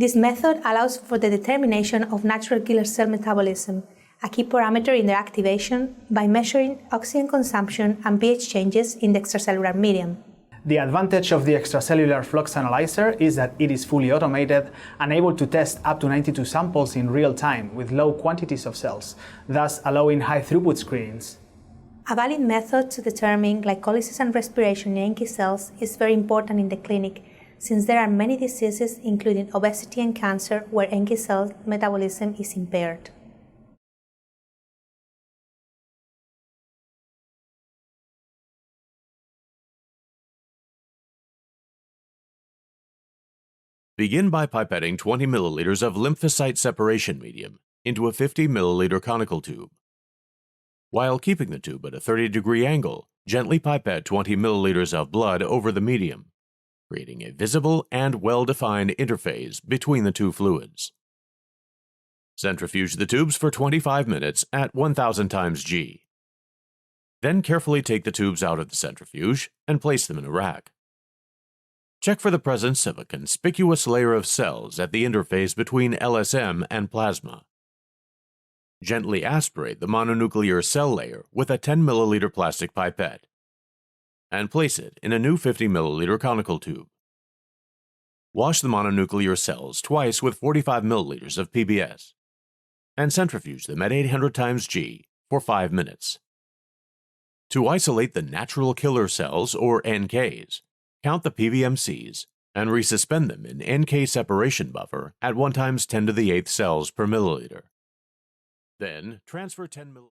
This method allows for the determination of natural killer cell metabolism, a key parameter in their activation, by measuring oxygen consumption and pH changes in the extracellular medium. The advantage of the extracellular flux analyzer is that it is fully automated and able to test up to 92 samples in real time with low quantities of cells, thus allowing high throughput screenings. A valid method to determine glycolysis and respiration in NK cells is very important in the clinic, since there are many diseases, including obesity and cancer, where NK cell metabolism is impaired. Begin by pipetting 20 milliliters of lymphocyte separation medium into a 50 milliliter conical tube. While keeping the tube at a 30-degree angle, gently pipette 20 milliliters of blood over the medium, creating a visible and well-defined interface between the two fluids. Centrifuge the tubes for 25 minutes at 1000 times G. Then carefully take the tubes out of the centrifuge and place them in a rack. Check for the presence of a conspicuous layer of cells at the interface between LSM and plasma. Gently aspirate the mononuclear cell layer with a 10 milliliter plastic pipette and place it in a new 50 milliliter conical tube. Wash the mononuclear cells twice with 45 milliliters of PBS and centrifuge them at 800 times G for 5 minutes. To isolate the natural killer cells, or NKs, count the PBMCs and resuspend them in NK separation buffer at 1 times 10 to the 8th cells per milliliter. Then transfer 10 milliliters.